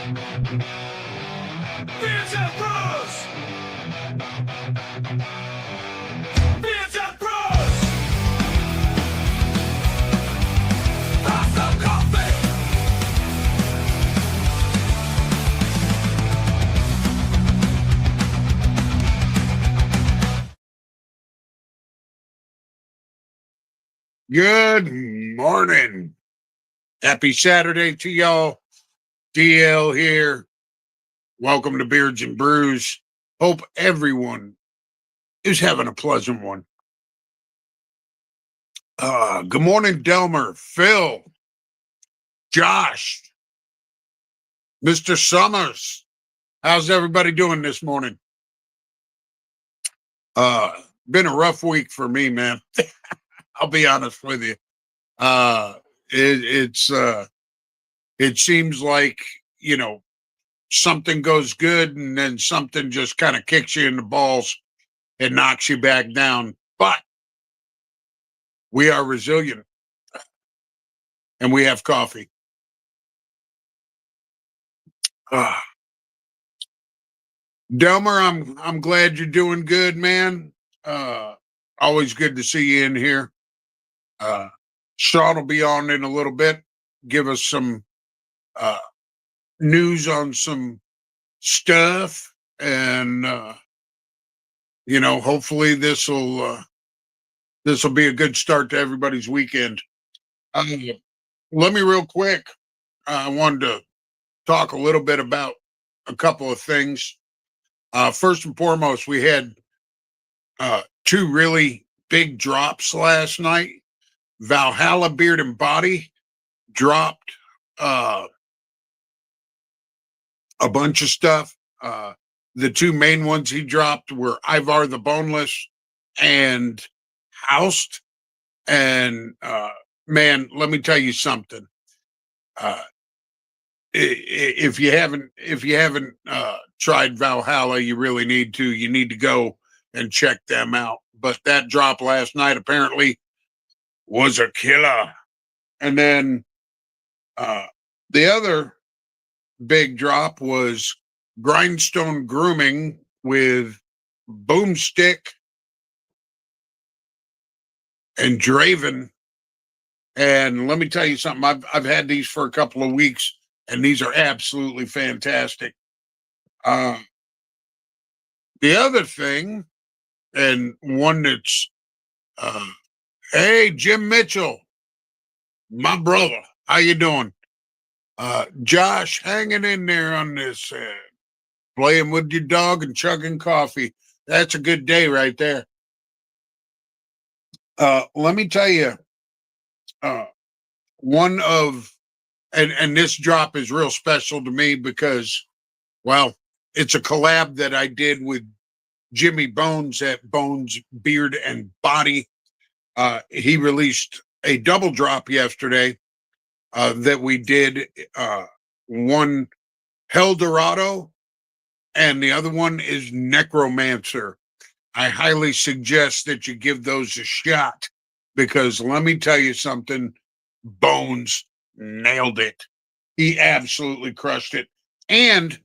Beers and Brews! Beers and Brews! Have some coffee! Good morning. Happy Saturday to y'all. DL here. Welcome to Beards and Brews. Hope everyone is having a pleasant one. Good morning, Delmer, Phil, Josh, Mr. Summers. How's everybody doing this morning? Been a rough week for me, man. I'll be honest with you. It seems like, something goes good and then something just kind of kicks you in the balls and knocks you back down. But we are resilient and we have coffee. Delmer, I'm glad you're doing good, man. Always good to see you in here. Sean will be on in a little bit. Give us some news on some stuff, and hopefully this will be a good start to everybody's weekend. Let me real quick. I wanted to talk a little bit about a couple of things. First and foremost, we had two really big drops last night. Valhalla Beard and Body dropped a bunch of stuff. The two main ones he dropped were Ivar the Boneless and Housed. And man, let me tell you something. If you haven't tried Valhalla, you really need to. You need to go and check them out. But that drop last night apparently was a killer. And then the other big drop was Grindstone Grooming with Boomstick and Draven. And let me tell you something. I've had these for a couple of weeks, and these are absolutely fantastic. The other thing, and one that's, hey, Jim Mitchell, my brother, how you doing? Josh, hanging in there on this, playing with your dog and chugging coffee. That's a good day right there. Let me tell you, one of, and this drop is real special to me because, well, it's a collab that I did with Jimmy Bones at Bones Beard and Body. He released a double drop yesterday that we did. One Eldorado and the other one is Necromancer. I highly suggest that you give those a shot because let me tell you something, Bones nailed it. He absolutely crushed it. And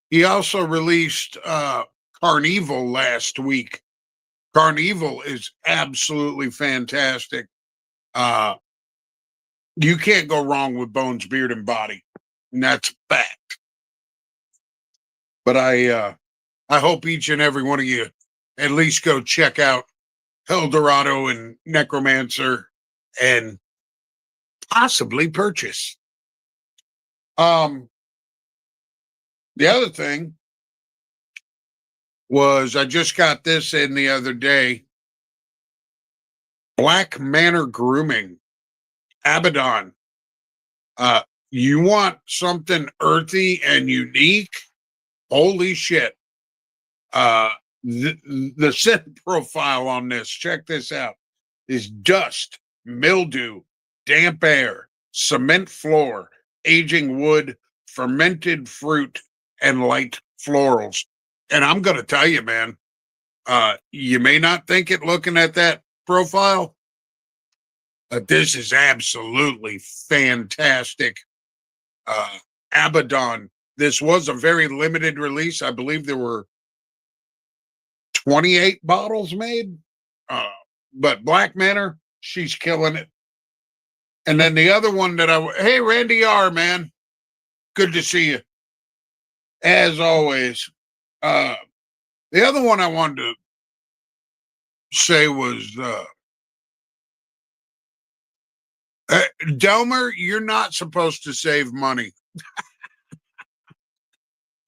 he also released Carnival last week. Carnival is absolutely fantastic. You can't go wrong with Bones, Beard, and Body. And that's fact. But I hope each and every one of you at least go check out Eldorado and Necromancer and possibly purchase. The other thing was I just got this in the other day. Black Manor Grooming, Abaddon. You want something earthy and unique? Holy shit. The scent profile on this, check this out, is dust, mildew, damp air, cement floor, aging wood, fermented fruit, and light florals. And I'm going to tell you, man, you may not think it looking at that profile, but this is absolutely fantastic. Abaddon This was a very limited release. I believe there were 28 bottles made. Uh, but Black Manor, she's killing it. And then the other one hey, Randy R, man, good to see you as always. Uh, the other one I wanted to say was Delmer, you're not supposed to save money.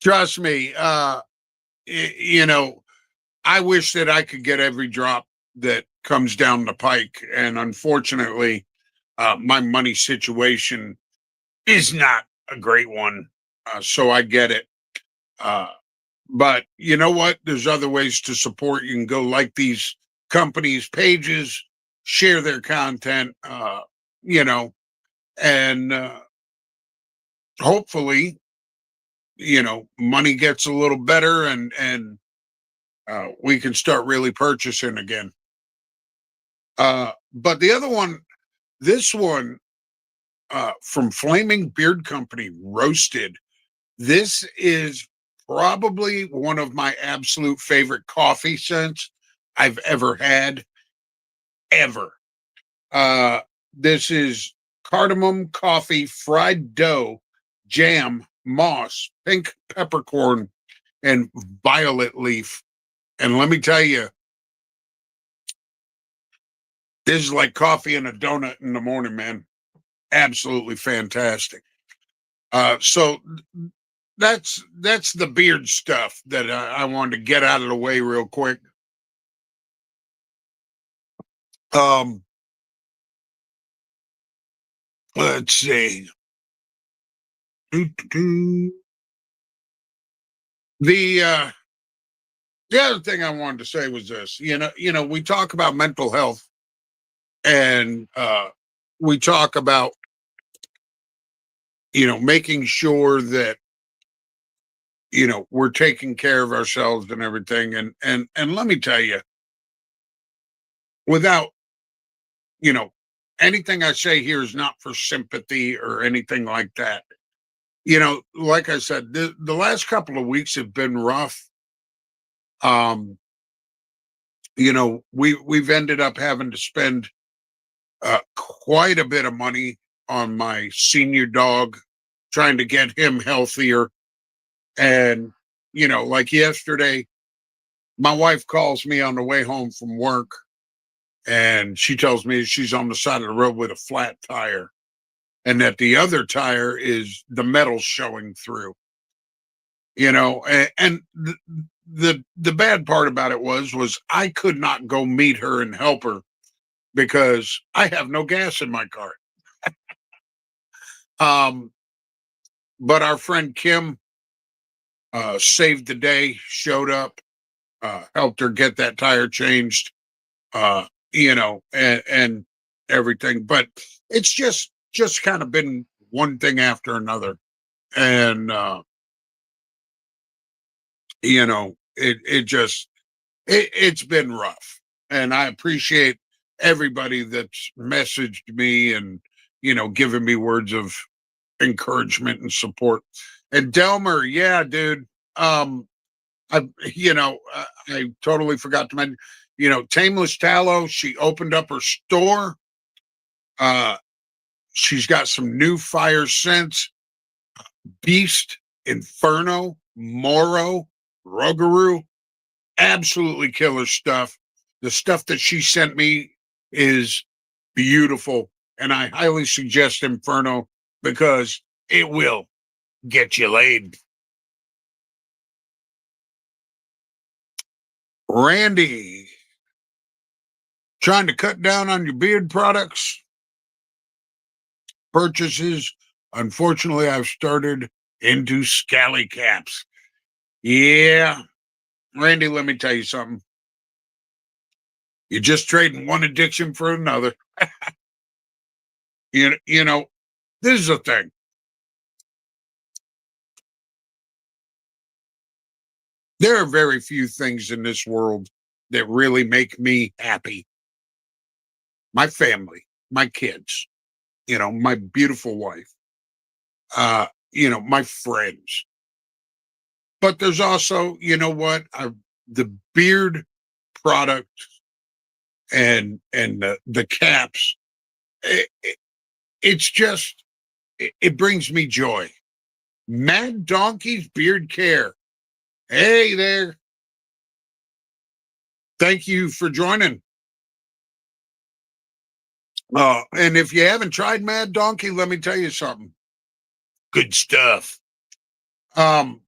Trust me. You know, I wish that I could get every drop that comes down the pike, and unfortunately, my money situation is not a great one. So I get it. Uh, but you know what? There's other ways to support. You can go like these companies' pages, share their content, you know, and hopefully, you know, money gets a little better and we can start really purchasing again. But the other one, this one from Flaming Beard Company, Roasted. This is probably one of my absolute favorite coffee scents I've ever had, ever. Uh, this is cardamom coffee, fried dough, jam, moss, pink peppercorn, and violet leaf. And let me tell you, this is like coffee and a donut in the morning, man. Absolutely fantastic. So that's the beard stuff that I wanted to get out of the way real quick. Um, let's see. The the other thing I wanted to say was this. We talk about mental health and we talk about making sure that we're taking care of ourselves and everything. And let me tell you, without anything I say here is not for sympathy or anything like that. Like I said, the last couple of weeks have been rough. Um, we've ended up having to spend quite a bit of money on my senior dog, trying to get him healthier. And like yesterday, my wife calls me on the way home from work, and she tells me she's on the side of the road with a flat tire, and that the other tire is the metal showing through. And the bad part about it was I could not go meet her and help her because I have no gas in my car. um but our friend Kim saved the day, showed up, helped her get that tire changed, and everything. But it's just kind of been one thing after another. And it's been rough. And I appreciate everybody that's messaged me and given me words of encouragement and support. And Delmer, yeah, dude. I totally forgot to mention, Tameless Tallow, she opened up her store. Uh, she's got some new fire scents: Beast, Inferno, Moro, Rogaroo. Absolutely killer stuff. The stuff that she sent me is beautiful, and I highly suggest Inferno because it will get you laid. Randy, trying to cut down on your beard products purchases. Unfortunately, I've started into scally caps. Yeah, Randy, let me tell you something. You're just trading one addiction for another. You know, this is the thing. There are very few things in this world that really make me happy. My family, my kids, my beautiful wife, my friends. But there's also, you know what, the beard product and the caps. It's just it brings me joy. Mad Donkey's Beard Care. Hey there. Thank you for joining. And if you haven't tried Mad Donkey, let me tell you something. Good stuff. Um,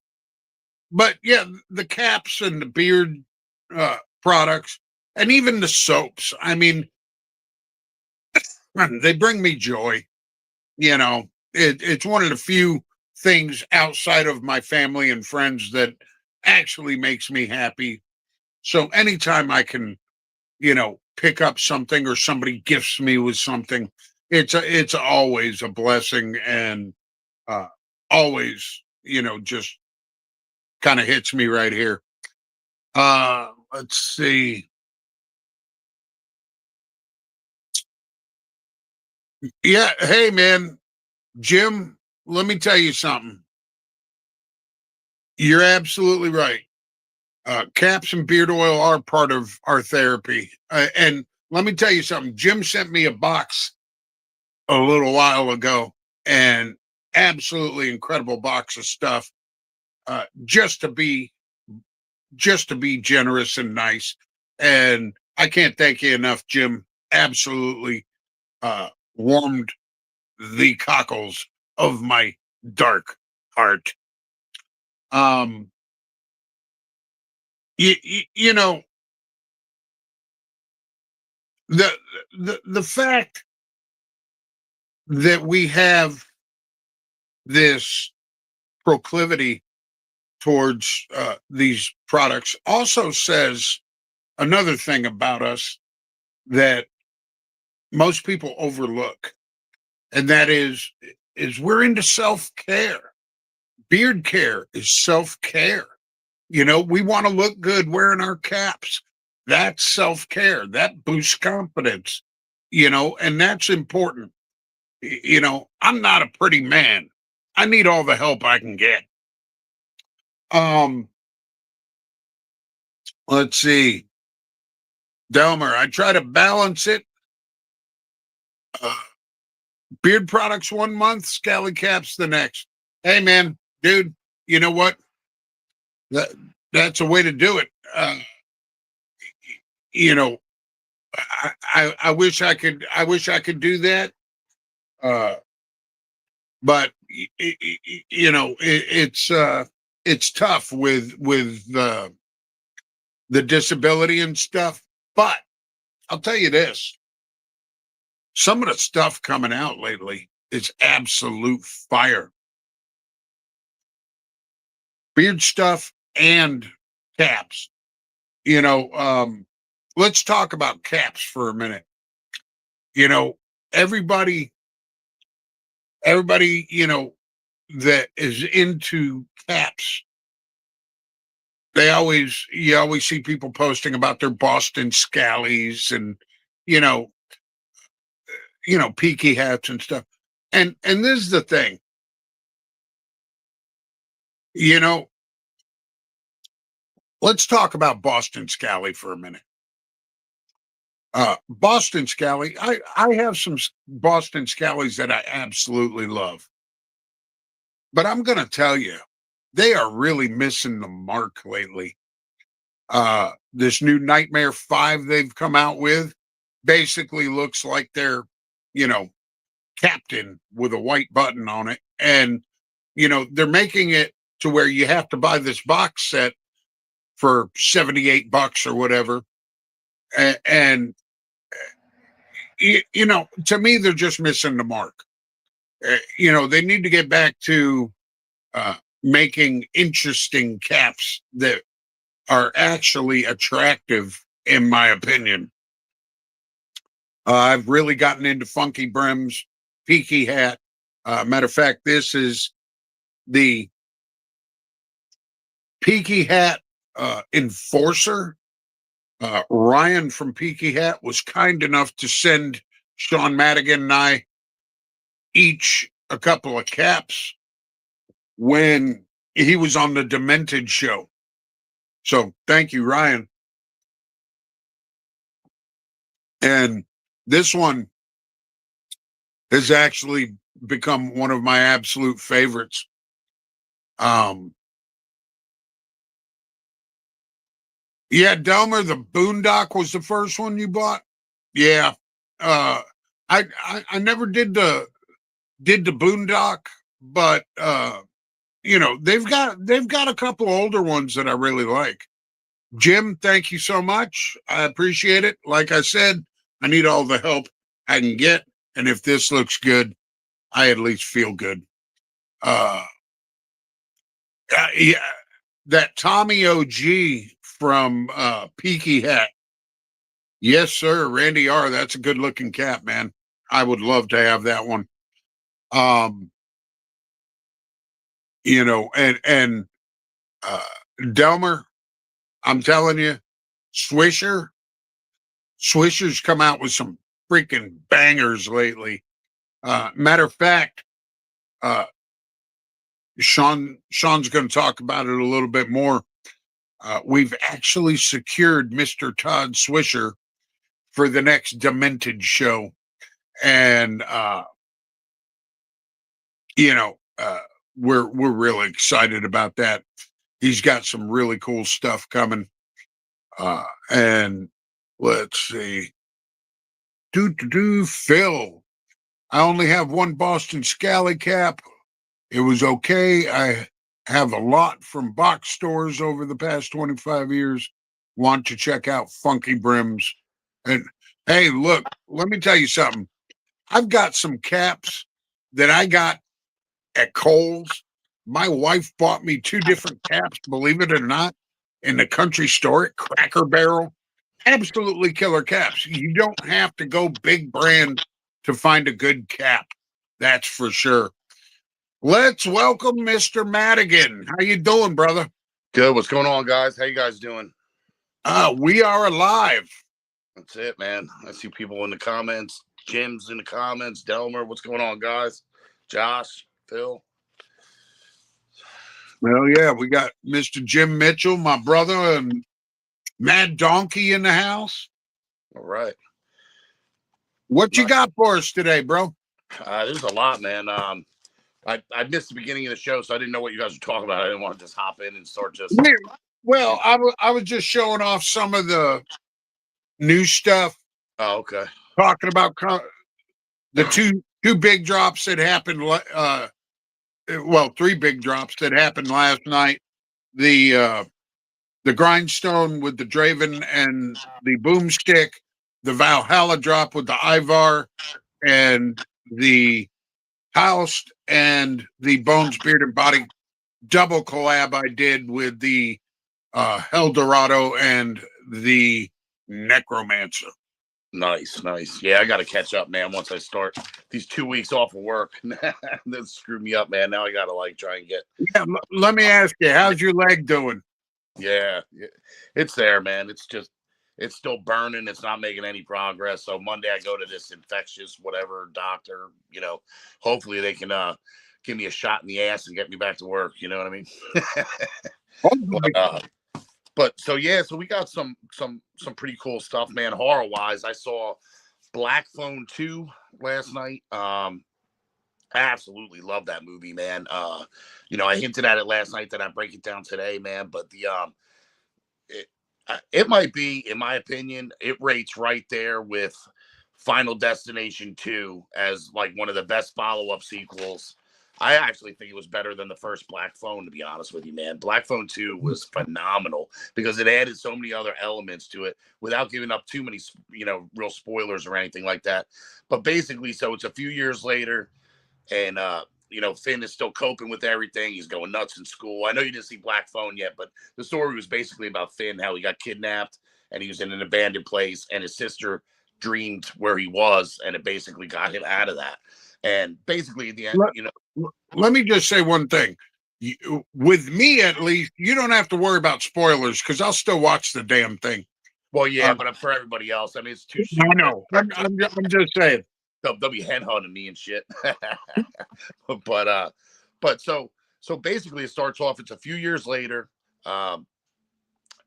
but yeah, the caps and the beard products and even the soaps. I mean, they bring me joy. You know, it's one of the few things outside of my family and friends that actually makes me happy. So anytime I can, pick up something or somebody gifts me with something, it's always a blessing and uh always, just kind of hits me right here. Let's see. Yeah, hey man, Jim, let me tell you something. You're absolutely right. Caps and beard oil are part of our therapy. And let me tell you something. Jim sent me a box a little while ago, and absolutely incredible box of stuff. Just to be generous and nice. And I can't thank you enough, Jim. Absolutely warmed the cockles of my dark heart. Um, you know the the fact that we have this proclivity towards these products also says another thing about us that most people overlook, and that is we're into self-care. Beard care is self-care. We want to look good wearing our caps. That's self-care. That boosts confidence, and that's important. I'm not a pretty man. I need all the help I can get. Um, let's see. Delmer, I try to balance it. Uh, beard products 1 month, scally caps the next. Hey man, dude, you know what? That that's a way to do it. You know, I wish I could do that. Uh, but it's tough with the disability and stuff. But I'll tell you this: some of the stuff coming out lately is absolute fire. Beard stuff and caps. You know, um, let's talk about caps for a minute. You know, everybody, everybody, that is into caps, you always see people posting about their Boston scallies and, you know, peaky hats and stuff. And this is the thing, you know, let's talk about Boston scally for a minute. Boston scally, I have some Boston scallies that I absolutely love, but I'm going to tell you, they are really missing the mark lately. This new Nightmare 5 they've come out with basically looks like they're, you know, Captain with a white button on it. And, they're making it to where you have to buy this box set for $78 or whatever. And to me, they're just missing the mark. They need to get back to making interesting caps that are actually attractive, in my opinion. I've really gotten into funky brims, peaky hat. Matter of fact, this is the peaky hat enforcer. Ryan from Peaky Hat was kind enough to send Sean Madigan and I each a couple of caps when he was on the Demented show. So thank you, Ryan. And this one has actually become one of my absolute favorites. Yeah, Delmer, the Boondock was the first one you bought. Yeah. I never did the Boondock, but they've got a couple older ones that I really like. Jim, thank you so much. I appreciate it. Like I said, I need all the help I can get, and if this looks good, I at least feel good. Yeah, that Tommy OG from Peaky Hat. Yes, sir, Randy R. That's a good looking cap, man. I would love to have that one. Um, and uh, Delmer, I'm telling you, Swisher's come out with some freaking bangers lately. Matter of fact, uh, Sean's going to talk about it a little bit more. We've actually secured Mr. Todd Swisher for the next Demented show, and we're really excited about that. He's got some really cool stuff coming. And let's see. Phil. I only have one Boston Scally cap. It was okay. I have a lot from box stores over the past 25 years. Want to check out Funky Brims. And hey, look, let me tell you something. I've got some caps that I got at Kohl's. My wife bought me 2 different caps, believe it or not, in the country store at Cracker Barrel. Absolutely killer caps. You don't have to go big brand to find a good cap. That's for sure. Let's welcome Mr. Madigan. How you doing, brother? Good. What's going on, guys? How you guys doing? We are alive. That's it, man. I see people in the comments. Jim's in the comments. Delmer, what's going on, guys? Josh, Phil. Well, yeah, we got Mr. Jim Mitchell, my brother, and Mad Donkey in the house. All right. What you got for us today, bro? There's a lot, man. I missed the beginning of the show, so I didn't know what you guys were talking about. I didn't want to just hop in and start just. Well, I was just showing off some of the new stuff. Oh, okay. Talking about the two big drops that happened. 3 big drops that happened last night. The Grindstone with the Draven and the Boomstick, the Valhalla drop with the Ivar, and the Housed and the Bones, Beard, and Body double collab I did with the Eldorado and the Necromancer. Nice. Yeah, I got to catch up, man. Once I start these 2 weeks off of work, that screwed me up, man. Now I got to try and get. Yeah, let me ask you, how's your leg doing? Yeah, it's there, man. It's still burning. It's not making any progress. So Monday I go to this infectious whatever doctor. Hopefully they can give me a shot in the ass and get me back to work. You know what I mean? But so we got some pretty cool stuff, man. Horror wise, I saw Black Phone 2 last night. I absolutely love that movie, man. I hinted at it last night that I break it down today, man. But it might be, in my opinion, it rates right there with Final Destination 2 as one of the best follow-up sequels. I actually think it was better than the first Black Phone, to be honest with you, man. Black Phone 2 was phenomenal because it added so many other elements to it without giving up too many, real spoilers or anything like that. But basically, so it's a few years later, and Finn is still coping with everything. He's going nuts in school. I know you didn't see Black Phone yet, but the story was basically about Finn, how he got kidnapped and he was in an abandoned place, and his sister dreamed where he was, and it basically got him out of that. And basically, at the end, let me just say one thing. With me, at least, you don't have to worry about spoilers because I'll still watch the damn thing. Well, yeah, but for everybody else, I mean, it's too. I know. I'm just They'll be headhunting me and shit. but so So basically, it starts off. It's a few years later, and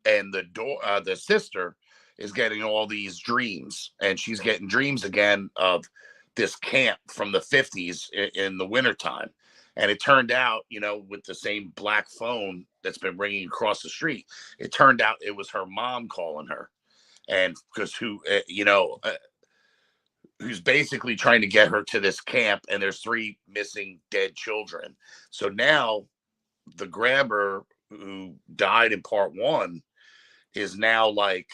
the sister is getting all these dreams, and she's getting dreams again of this camp from the 50s in the wintertime. And it turned out, with the same black phone that's been ringing across the street, it turned out it was her mom calling her, and because who's basically trying to get her to this camp, and there's 3 missing dead children. So now the grabber who died in part 1 is now like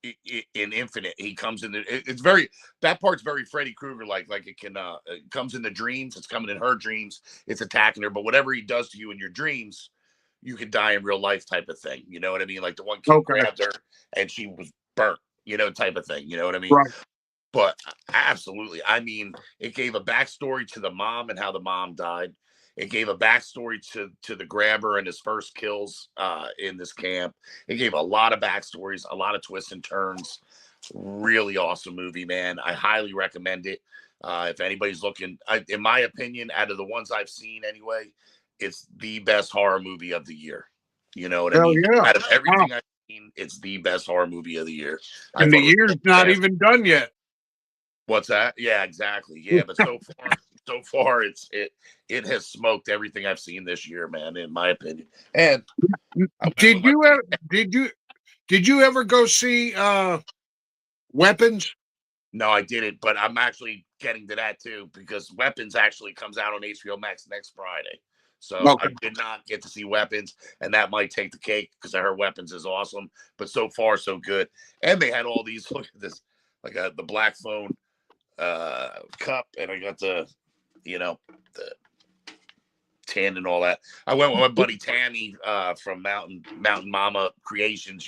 in Infinite. He comes in it's very, that part's very Freddy Krueger like it can it comes in the dreams, it's coming in her dreams, it's attacking her, but whatever he does to you in your dreams, you could die in real life type of thing. You know what I mean? Like the one kid grabbed her and she was burnt, type of thing. You know what I mean? Right. But absolutely, I mean, it gave a backstory to the mom and how the mom died. It gave a backstory to the grabber and his first kills in this camp. It gave a lot of backstories, a lot of twists and turns. Really awesome movie, man. I highly recommend it. If anybody's looking, in my opinion, out of the ones I've seen anyway, it's the best horror movie of the year. You know what I Hell mean? yeah. Out of everything I've seen, it's the best horror movie of the year. And the year's not even done yet. What's that? Yeah, exactly. Yeah, but so far it has smoked everything I've seen this year, man, in my opinion. And did you ever go see Weapons? No, I didn't, but I'm actually getting to that too, because Weapons actually comes out on HBO Max next Friday. So Okay. I did not get to see Weapons, and that might take the cake because I heard Weapons is awesome. But so far, so good. And they had all these, look at this, like the black phone cup, and I got the the tin and all that. I went with my buddy Tammy from Mountain Mama Creations.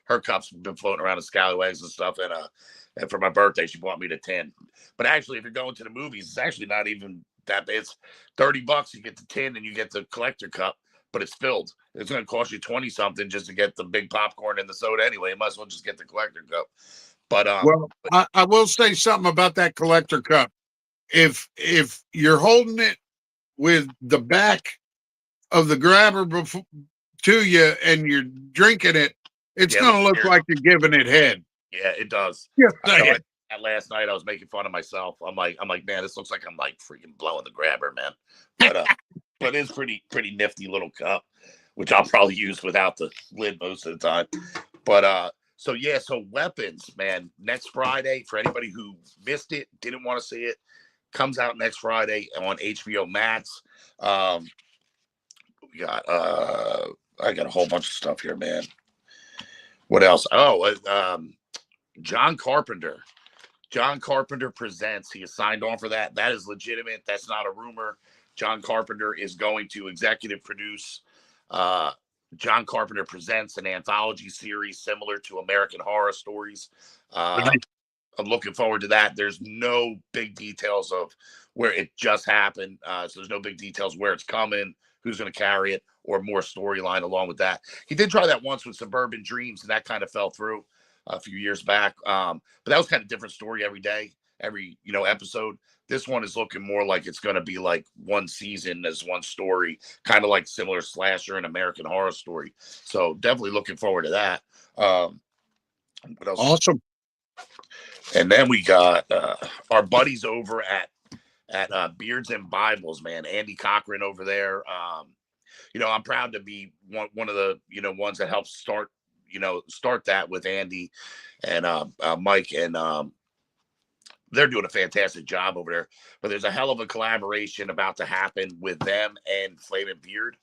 Her cups have been floating around the scallywags and stuff, and for my birthday she bought me the tin. But actually, if you're going to the movies, it's actually not even that bad. It's $30. You get the tin and you get the collector cup, but it's filled. It's going to cost you 20 something just to get the big popcorn and the soda anyway. You might as well just get the collector cup. But well, I will say something about that collector cup. If you're holding it with the back of the grabber to you and you're drinking it, it's going to look like you're giving it head. Yeah, it does. Yeah, that last night I was making fun of myself. I'm like, man, this looks like I'm like freaking blowing the grabber, man. But it's pretty nifty little cup, which I'll probably use without the lid most of the time. But so Weapons, man, next Friday, for anybody who missed it, didn't want to see it, comes out next Friday on HBO Max. We got I got a whole bunch of stuff here, man. What else? John Carpenter. John Carpenter Presents. He has signed on for that. That is legitimate. That's not a rumor. John Carpenter is going to executive produce John Carpenter Presents, an anthology series similar to American Horror Stories. I'm looking forward to that. There's no big details of where it just happened. So there's no big details where it's coming, who's going to carry it, or more storyline along with that. He did try that once with Suburban Dreams, and that kind of fell through a few years back. But that was kind of different story every day, every episode. This one is looking more like it's going to be like one season as one story, kind of like similar slasher and American Horror Story. So definitely looking forward to that. What else? Awesome. And then we got our buddies over at Beards and Bibles, man. Andy Cochran over there. I'm proud to be one of the ones that helped start that with Andy and Mike, and they're doing a fantastic job over there. But there's a hell of a collaboration about to happen with them and Flamin' Beard.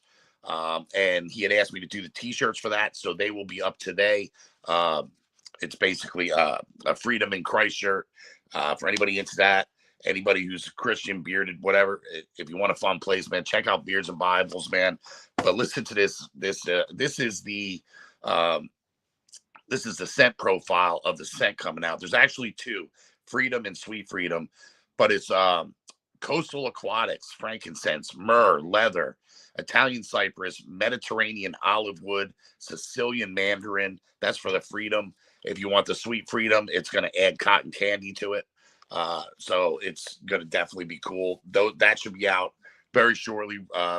And he had asked me to do the t-shirts for that, so they will be up today. It's basically a Freedom in Christ shirt for anybody into that. Anybody who's Christian, bearded, whatever. If you want a fun place, man, check out Beards and Bibles, man. But listen to this. This is the scent profile of the scent coming out. There's actually 2, Freedom and Sweet Freedom, but it's coastal aquatics, frankincense, myrrh, leather, Italian cypress, Mediterranean olive wood, Sicilian mandarin. That's for the Freedom. If you want the Sweet Freedom, it's going to add cotton candy to it. So it's going to definitely be cool. Though that should be out very shortly.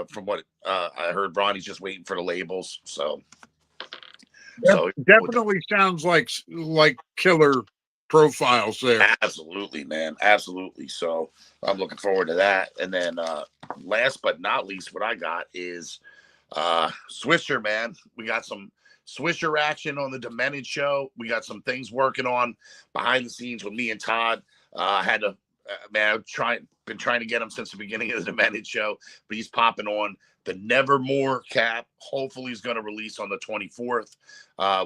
From what I heard, Ronnie's just waiting for the labels. So Definitely sounds like killer profiles there. absolutely, man, absolutely. So I'm looking forward to that. And then last but not least, what I got is Swisher, man. We got some Swisher action on the Demented show. We got some things working on behind the scenes with me and Todd. I had to, man, been trying to get him since the beginning of the Demented show, but he's popping on the Nevermore cap. Hopefully, he's going to release on the 24th.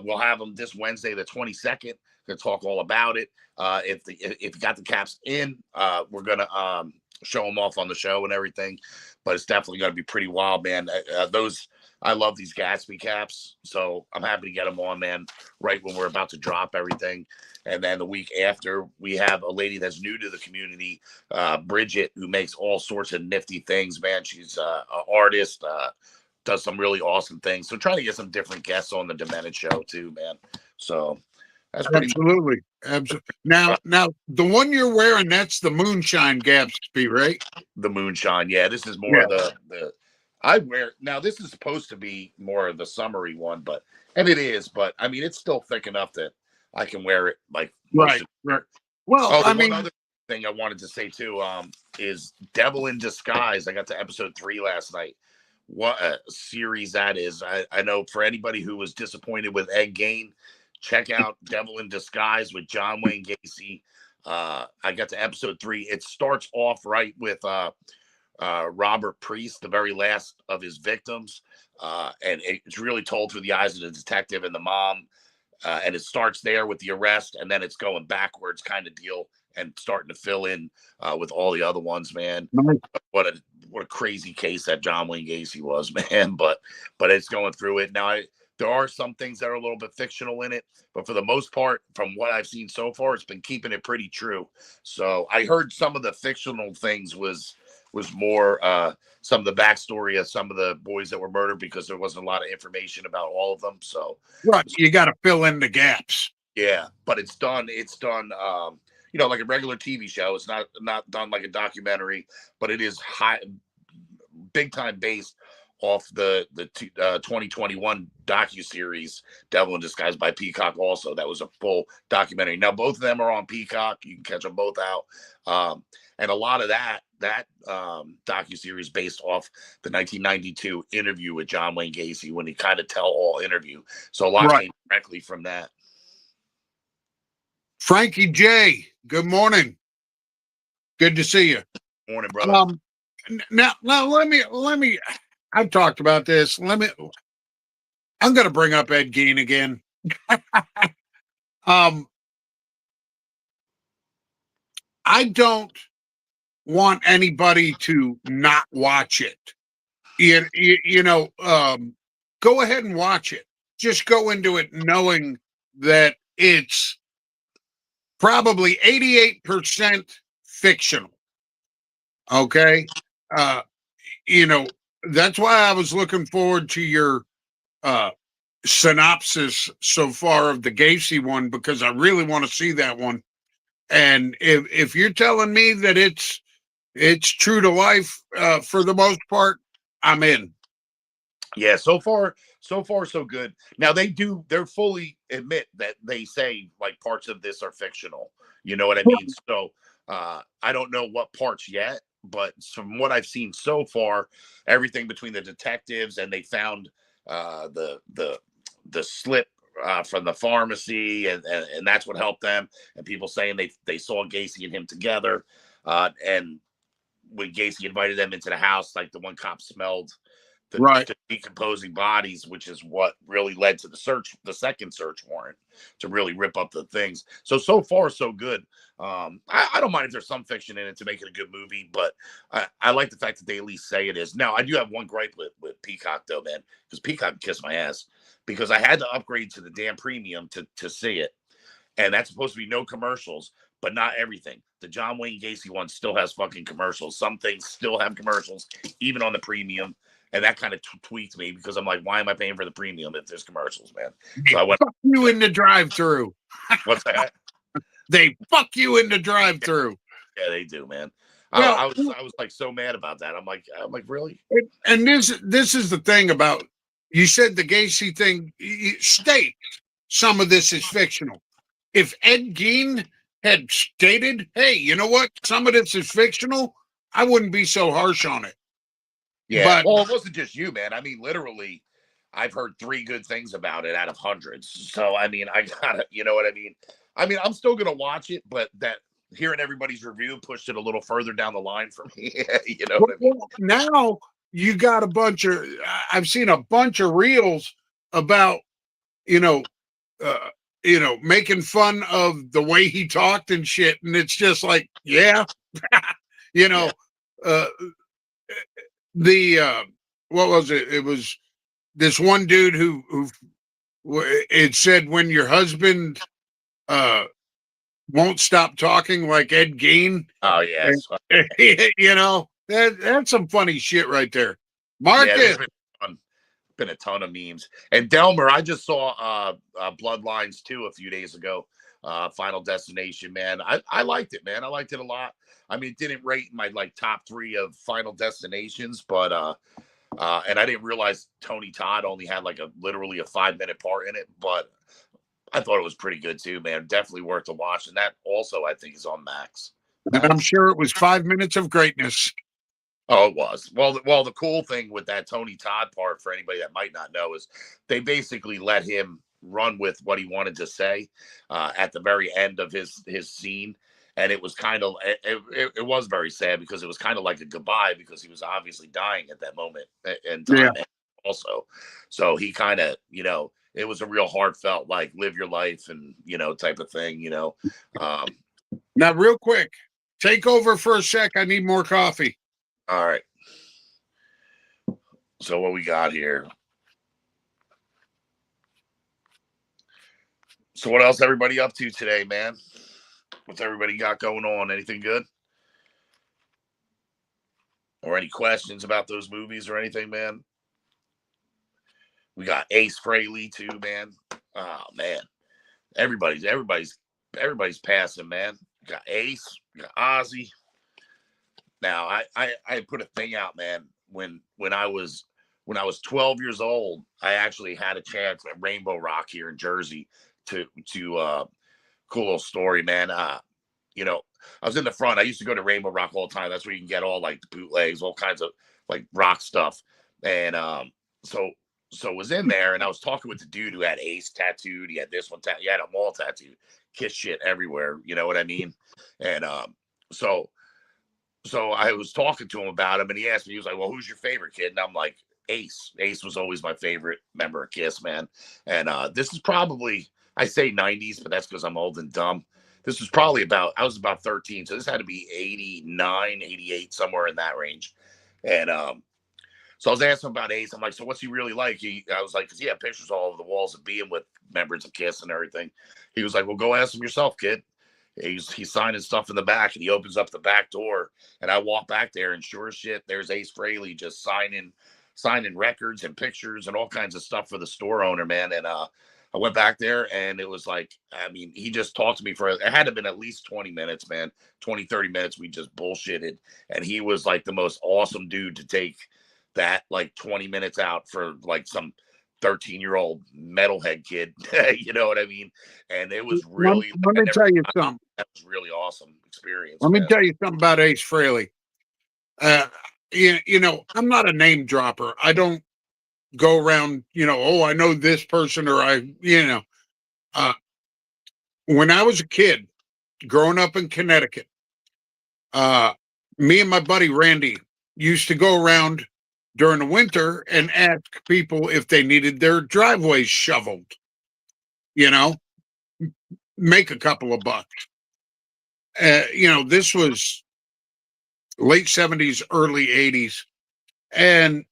We'll have him this Wednesday, the 22nd. Going to talk all about it. If you got the caps in, we're going to show them off on the show and everything. But it's definitely going to be pretty wild, man. I love these Gatsby caps, so I'm happy to get them on, man, right when we're about to drop everything. And then the week after, we have a lady that's new to the community, Bridget, who makes all sorts of nifty things, man. She's an artist, does some really awesome things. So trying to get some different guests on the Demented show too, man. So that's pretty Absolutely. Now the one you're wearing, that's the Moonshine Gatsby, right? the Moonshine. Yeah, this is more of the I wear now. This is supposed to be more of the summery one, and it is, but I mean, it's still thick enough that I can wear it like Right. Well, I mean, one other thing I wanted to say too is Devil in Disguise. I got to episode 3 last night. What a series that is. I know for anybody who was disappointed with Ed Gain, check out Devil in Disguise with John Wayne Gacy. I got to episode 3. It starts off right with Robert Priest, the very last of his victims. And it's really told through the eyes of the detective and the mom. And it starts there with the arrest, and then it's going backwards kind of deal and starting to fill in with all the other ones, man. What a crazy case that John Wayne Gacy was, man. But it's going through it. Now, there are some things that are a little bit fictional in it, but for the most part, from what I've seen so far, it's been keeping it pretty true. So I heard some of the fictional things was more some of the backstory of some of the boys that were murdered, because there wasn't a lot of information about all of them. So right, you got to fill in the gaps. Yeah, but it's done like a regular TV show. It's not done like a documentary, but it is big time based off the 2021 docuseries Devil in Disguise by Peacock. Also, that was a full documentary. Now both of them are on Peacock. You can catch them both out. And a lot of that docuseries based off the 1992 interview with John Wayne Gacy, when he kind of tell-all interview. So a lot came directly from that. Frankie J, good morning. Good to see you. Morning, brother. Now let me. I've talked about this. I'm going to bring up Ed Gein again. I don't want anybody to not watch it. Go ahead and watch it. Just go into it knowing that it's probably 88% fictional. Okay. That's why I was looking forward to your synopsis so far of the Gacy one, because I really want to see that one. And if you're telling me that it's true to life for the most part, I'm in. Yeah, so far so good. Now they're fully admit that they say like parts of this are fictional. You know what I mean? So I don't know what parts yet, but from what I've seen so far, everything between the detectives, and they found the slip from the pharmacy, and that's what helped them. And people saying they saw Gacy and him together, and when Gacy invited them into the house, like the one cop smelled the decomposing bodies, which is what really led to the second search warrant, to really rip up the things. So far so good. I don't mind if there's some fiction in it to make it a good movie, but I like the fact that they at least say it is. Now, I do have one gripe with Peacock though, man, because Peacock can kiss my ass, because I had to upgrade to the damn premium to see it, and that's supposed to be no commercials, but not everything. The John Wayne Gacy one still has fucking commercials. Some things still have commercials, even on the premium. And that kind of tweaked me, because I'm like, why am I paying for the premium if there's commercials, man? So I went. Fuck you in the drive-through. What's that? They fuck you in the drive-through. Yeah, they do, man. Well, I was like so mad about that. I'm like, really? and this is the thing about you said the Gacy thing. State some of this is fictional. If Ed Gein had stated, "Hey, you know what? Some of this is fictional," I wouldn't be so harsh on it. Yeah. But Well, it wasn't just you, man. I mean, literally, I've heard 3 good things about it out of hundreds. So I mean, I gotta, you know what I mean? I mean, I'm still gonna watch it, but that hearing everybody's review pushed it a little further down the line for me. You know what I mean? now you got a bunch of. I've seen a bunch of reels about you know, uh, making fun of the way he talked and shit, and it's just like, yeah, you Yeah. know, uh, the what was it? It was this one dude who it said when your husband uh won't stop talking like Ed Gein, Oh yes. that's some funny shit right there. Yeah, there's Marcus, been a ton of memes. And Delmer, I just saw Bloodlines 2 a few days ago. Final Destination, man. I liked it, man. I liked it a lot. I mean, it didn't rate in my like top 3 of Final Destinations, but and I didn't realize Tony Todd only had like literally a 5-minute part in it, but I thought it was pretty good too, man. Definitely worth a watch. And that also I think is on Max. and I'm Max. sure it was 5 minutes of greatness. Oh, it was. Well, the cool thing with that Tony Todd part, for anybody that might not know, is they basically let him run with what he wanted to say at the very end of his scene, and it was kind of it was very sad because it was kind of like a goodbye because he was obviously dying at that moment in Yeah. time also. So he kind of it was a real heartfelt like live your life and type of thing. Now, real quick, take over for a sec. I need more coffee. All right. So what we got here? So what else everybody up to today, man? What's everybody got going on? Anything good? Or any questions about those movies or anything, man? We got Ace Frehley too, man. Oh man. Everybody's passing, man. We got Ace, we got Ozzy. Now I put a thing out, man, when I was 12 years old, I actually had a chance at Rainbow Rock here in Jersey to cool little story, man. I was in the front. I used to go to Rainbow Rock all the time. That's where you can get all like the bootlegs, all kinds of like rock stuff. And so so was in there, and I was talking with the dude who had Ace tattooed. He had this one tattooed. He had them all tattooed. Kiss shit everywhere. You know what I mean? And so so I was talking to him about him, and he asked me, he was like, "Well, who's your favorite kid?" And I'm like, Ace. Ace was always my favorite member of Kiss, man. And this is probably, I say 90s, but that's because I'm old and dumb. This was probably I was about 13, so this had to be 89, 88, somewhere in that range. And so I was asking him about Ace. I'm like, so what's he really like? I was like, because he had pictures all over the walls of being with members of Kiss and everything. He was like, well, go ask him yourself, kid. He's signing stuff in the back, and he opens up the back door, and I walk back there, and sure as shit, there's Ace Frehley just signing records and pictures and all kinds of stuff for the store owner, man. And I went back there, and it was like, I mean, he just talked to me for, it had to have been at least 20 minutes, man. 20, 30 minutes. We just bullshitted. And he was like the most awesome dude to take that like 20 minutes out for like some 13-year-old metalhead kid. You know what I mean? And it was really, Let me tell you something. that was really awesome experience, Let me man. tell you something about Ace Frehley. I'm not a name dropper. I don't go around, oh, I know this person or when I was a kid growing up in Connecticut, me and my buddy Randy used to go around during the winter and ask people if they needed their driveways shoveled, you know, make a couple of bucks. This was late 70s, early 80s. And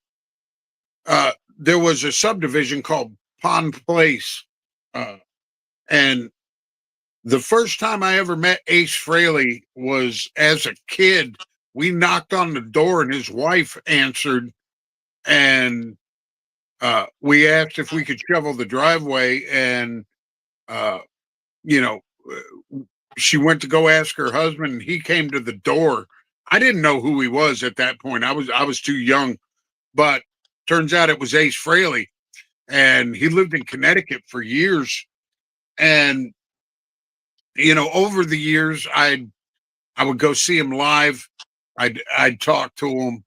there was a subdivision called Pond Place. And the first time I ever met Ace Frehley was as a kid. We knocked on the door and his wife answered, and we asked if we could shovel the driveway. And, uh, you know, she went to go ask her husband, and he came to the door. I didn't know who he was at that point. I was too young, but turns out it was Ace Frehley, and he lived in Connecticut for years. And over the years, I would go see him live. I'd talk to him.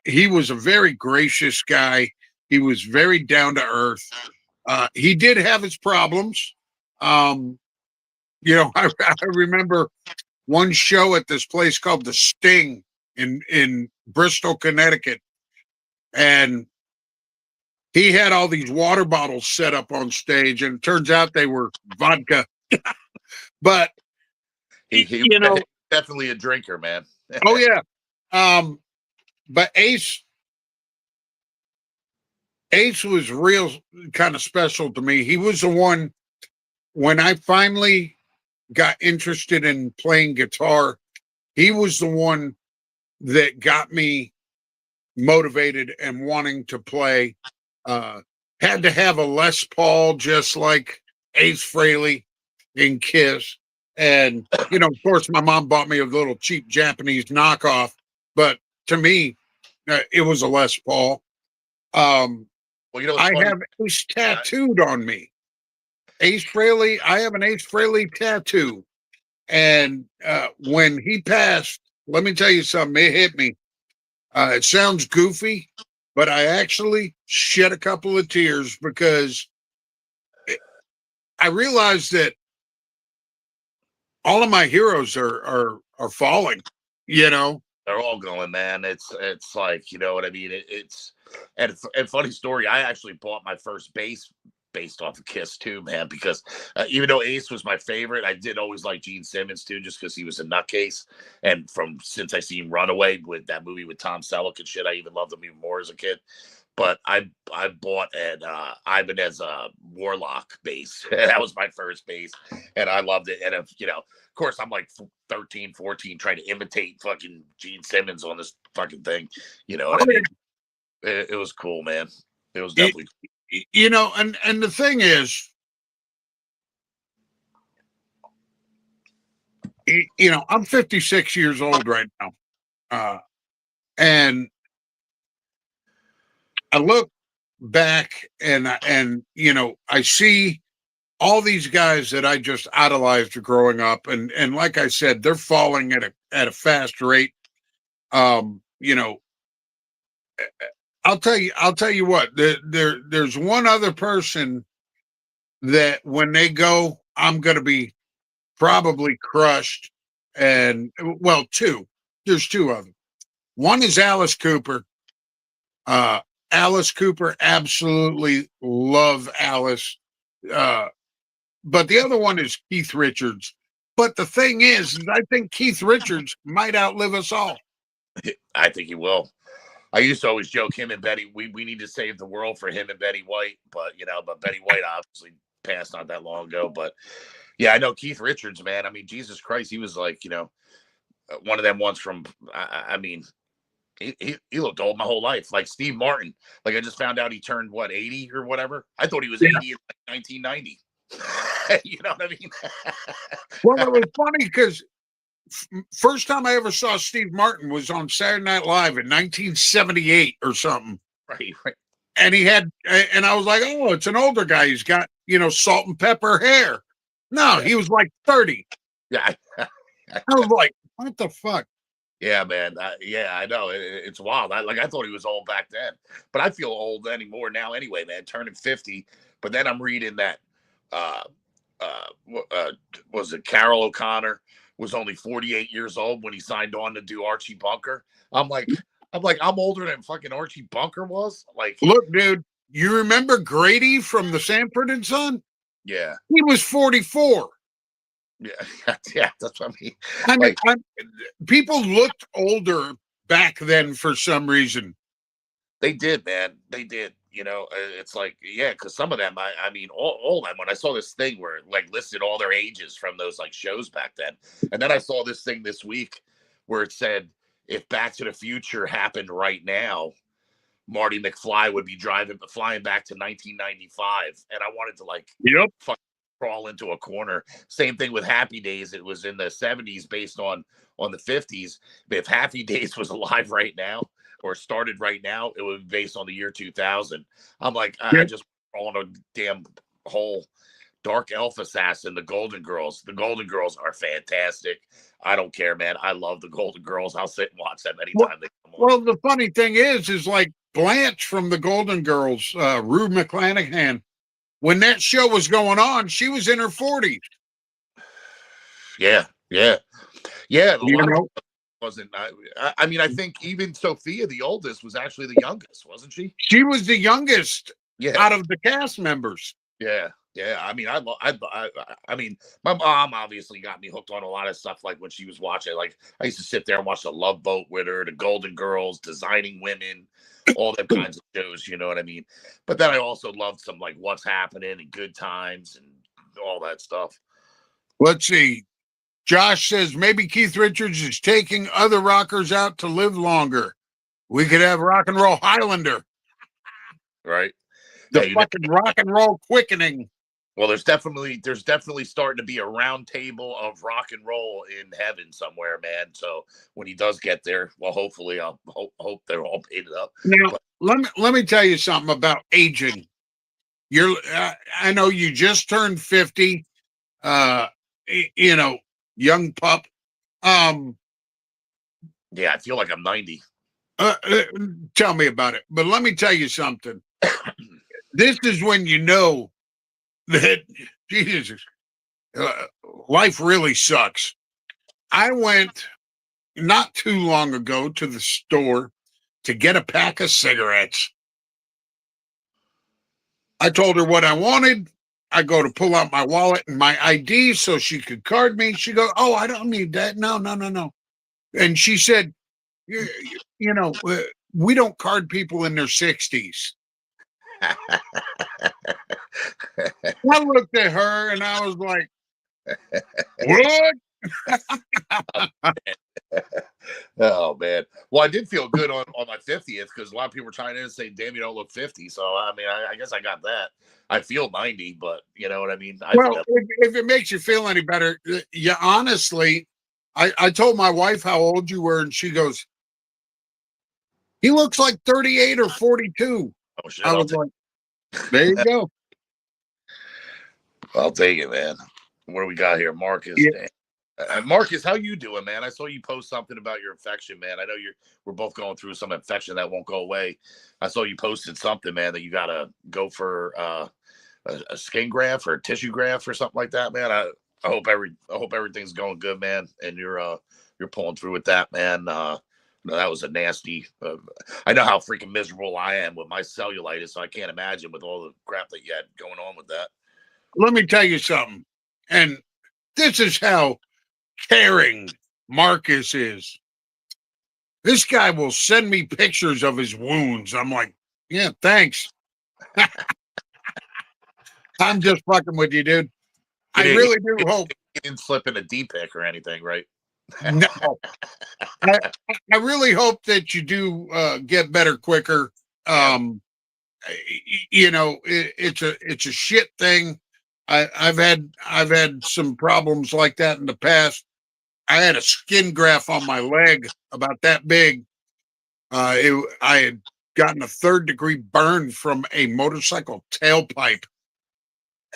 He was a very gracious guy. He was very down to earth. He did have his problems. Um, I remember one show at this place called the Sting in Bristol, Connecticut, and he had all these water bottles set up on stage, and it turns out they were vodka. But He definitely a drinker, man. oh yeah, but Ace was real kind of special to me. He was the one when I finally got interested in playing guitar. He was the one that got me motivated and wanting to play. Had to have a Les Paul, just like Ace Frehley in Kiss. And, of course, my mom bought me a little cheap Japanese knockoff. But to me, it was a Les Paul. Well, I have Ace tattooed on me. Ace Frehley, I have an Ace Frehley tattoo. And when he passed, let me tell you something, it hit me. It sounds goofy, but I actually shed a couple of tears because I realized that all of my heroes are falling. They're all going, man. It's like, you know what I mean. And funny story. I actually bought my first bass based off of Kiss too, man. Because even though Ace was my favorite, I did always like Gene Simmons too, just because he was a nutcase. And since I seen Runaway with that movie with Tom Selleck and shit, I even loved him even more as a kid. But I bought an Ibanez Warlock bass. That was my first bass, and I loved it. And of course, I'm like 13, 14, trying to imitate fucking Gene Simmons on this fucking thing. You know what I mean? It was cool, man. It was definitely. And the thing is, I'm 56 years old right now, and I look back and I see all these guys that I just idolized growing up, and like I said, they're falling at a fast rate. You know, I'll tell you what. There's one other person that when they go, I'm going to be probably crushed, and well, two. There's two of them. One is Alice Cooper. Alice Cooper, absolutely love Alice. But the other one is Keith Richards. But the thing is I think Keith Richards might outlive us all. I think he will. I used to always joke him and Betty. We need to save the world for him and Betty White, but Betty White obviously passed not that long ago. But yeah, I know Keith Richards, man. I mean, Jesus Christ, he was like one of them ones from. I mean, he looked old my whole life. Like Steve Martin. Like I just found out he turned 80 or whatever. I thought he was 80 in 1990. You know what I mean? Well, it was funny because first time I ever saw Steve Martin was on Saturday Night Live in 1978 or something. Right. And and I was like, oh, it's an older guy. He's got, salt and pepper hair. No, he was like 30. Yeah. I was like, what the fuck? Yeah, man. Yeah, I know. It's wild. I thought he was old back then, but I feel old anymore now anyway, man. Turning 50. But then I'm reading that was it Carol O'Connor was only 48 years old when he signed on to do Archie Bunker. I'm like, I'm older than fucking Archie Bunker was. Like, look, dude, you remember Grady from the Sanford and Son? Yeah. He was 44. Yeah. Yeah, that's what I mean. I mean, people looked older back then for some reason. They did, man. They did. It's like, yeah, because some of them, I mean, all them. When I saw this thing where it, like, listed all their ages from those like shows back then, and then I saw this thing this week where it said if Back to the Future happened right now, Marty McFly would be flying back to 1995, and I wanted to like, yep, crawl into a corner. Same thing with Happy Days. It was in the 70s based on the 50s. But if Happy Days was alive right now or started right now, it would be based on the year 2000. I'm like, I Yeah. just crawl in a damn hole. Dark Elf Assassin, the Golden Girls. The Golden Girls are fantastic. I don't care, man. I love the Golden Girls. I'll sit and watch them anytime they come on. Well, the funny thing is like Blanche from the Golden Girls, Rue McClanahan, when that show was going on, she was in her 40s. Yeah, yeah, yeah. A You lot of know, it wasn't. I mean, I think even Sophia, the oldest, was actually the youngest, wasn't she? she was the youngest Yeah, out of the cast members. yeah, yeah. I mean, I mean, my mom obviously got me hooked on a lot of stuff. Like when she was watching, like I used to sit there and watch The Love Boat with her, The Golden Girls, Designing Women, all them kinds of shows. You know what I mean? But then I also loved some like What's Happening and Good Times and all that stuff. Let's see. Josh says maybe Keith Richards is taking other rockers out to live longer. We could have Rock and Roll Highlander, Right? the Yeah, you fucking rock and roll quickening. Well, there's definitely starting to be a round table of rock and roll in heaven somewhere, man. So when he does get there, well, hopefully, I'll hope they're all painted up. Now, But let me tell you something about aging. You're, I know you just turned 50. You know, young pup. Um, yeah, I feel like I'm 90. tell me about it. But let me tell you something. This is when you know that Jesus, life really sucks. I went not too long ago to the store to get a pack of cigarettes. I told her what I wanted. I go to pull out my wallet and my ID so she could card me. She goes, "Oh, I don't need that. No, no, no, no." And she said, you know, we don't card people in their 60s." I looked at her and I was like, "What?" Oh man. Well, I did feel good on my 50th because a lot of people were trying to say, "Damn, you don't look 50." So I mean, I guess I got that. I feel 90, but you know what I mean. I Well, think if it makes you feel any better, yeah, honestly, I told my wife how old you were, and she goes, "He looks like 38 or 42." oh shit, I was like, "There you go." I'll take it, man. What do we got here, Marcus? Yeah. Marcus, how you doing, man? I saw you post something about your infection, man. I know we're both going through some infection that won't go away. I saw you posted something, man, that you gotta go for a skin graft or a tissue graft or something like that, man. I hope everything's going good, man, and you're pulling through with that, man. No, that was a nasty. I know how freaking miserable I am with my cellulitis, so I can't imagine with all the crap that you had going on with that. Let me tell you something, and this is how caring Marcus is. This guy will send me pictures of his wounds. I'm like, "Yeah, thanks." I'm just fucking with you, dude. I didn't- really do hope. You didn't slip in a D pick or anything, right? No, I, I really hope that you do get better quicker. You know, it's a shit thing. I've had some problems like that in the past. I had a skin graft on my leg about that big. I had gotten a 3rd-degree burn from a motorcycle tailpipe,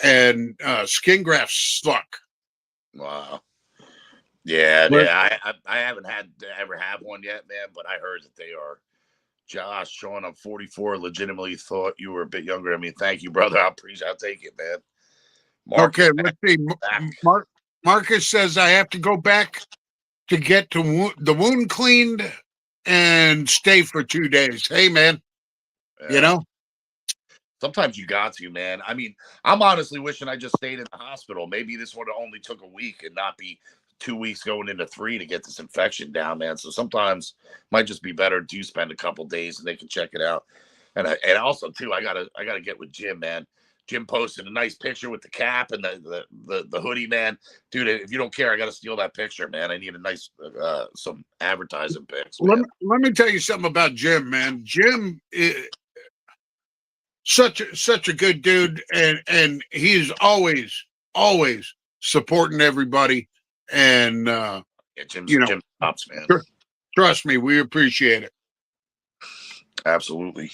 and skin grafts suck. Wow. Yeah, But yeah. I haven't had to ever have one yet, man. But I heard that they are. Josh, Sean, I'm 44. Legitimately thought you were a bit younger. I mean, thank you, brother. I'll take it, man. okay, let's see. Marcus says I have to go back to get the wound cleaned and stay for 2 days. Hey, man, you know, sometimes you got to, man. I mean, I'm honestly wishing I just stayed in the hospital. Maybe this would have only took a week and not be 2 weeks going into 3 to get this infection down, man. So sometimes it might just be better to spend a couple days and they can check it out. And also too, I gotta get with Jim, man. Jim posted a nice picture with the cap and the hoodie, man. Dude, if you don't care, I gotta steal that picture, man. I need a nice some advertising pics. let me tell you something about Jim, man. Jim is such a good dude, and he's always always supporting everybody. And, Yeah, you know, Jim Tops, man. trust me, we appreciate it. Absolutely.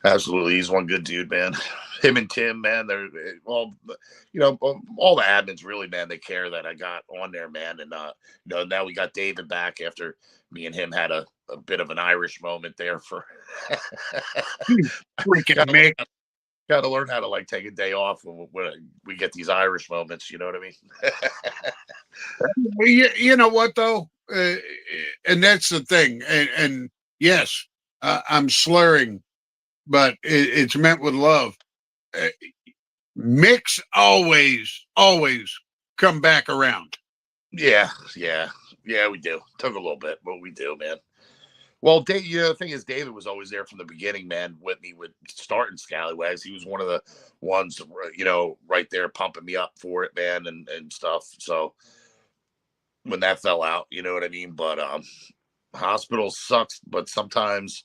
Absolutely. He's one good dude, man. Him and Tim, man, they're all, all the admins really, man, they care that I got on there, man. And, now we got David back after me and him had a bit of an Irish moment there for Freaking Mick. got to learn how to like take a day off when we get these Irish moments. You know what I mean? You know what though, and that's the thing. And yes, I'm slurring, but it's meant with love. Uh, Mix always come back around. Yeah, we do. Took a little bit, but we do, man. Well, Dave, the thing is, David was always there from the beginning, man, with me with starting Scallywags. He was one of the ones, right there pumping me up for it, man, and stuff. So when that fell out, you know what I mean? But hospital sucks, but sometimes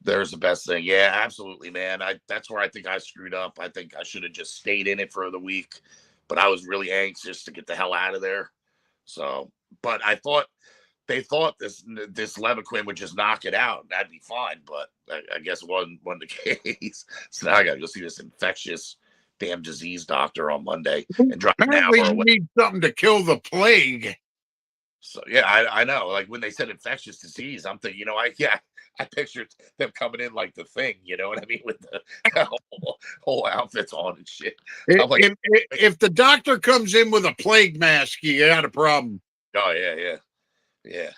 there's the best thing. Yeah, absolutely, man. That's where I think I screwed up. I think I should have just stayed in it for the week, but I was really anxious to get the hell out of there. So, but they thought this Levaquin would just knock it out and that'd be fine, but I guess it wasn't the case. So now I got to go see this infectious damn disease doctor on Monday and drive an hour Apparently, you away. need something to kill the plague. So yeah, I know. Like when they said infectious disease, I'm thinking, I pictured them coming in like the Thing, you know what I mean, with the whole outfits on and shit. I'm like, If the doctor comes in with a plague mask, you got a problem. oh yeah.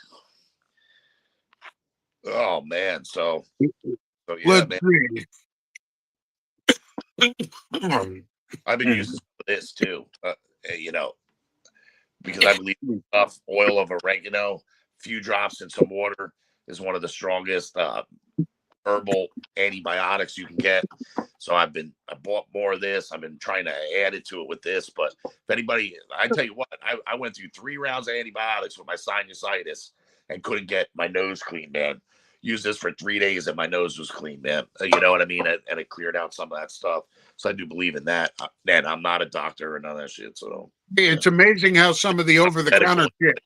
Oh man, so yeah, Let's man. see. I've been using this too, because I believe stuff, oil of oregano, few drops in some water is one of the strongest herbal antibiotics you can get. So I bought more of this. I've been trying to add it to it with this. But if anybody, I tell you what, I went through 3 rounds of antibiotics with my sinusitis and couldn't get my nose clean, man. Used this for 3 days and my nose was clean, man. You know what I mean? And it cleared out some of that stuff. So I do believe in that. Man, I'm not a doctor or none of that shit. So It's amazing how some of the over-the-counter shit.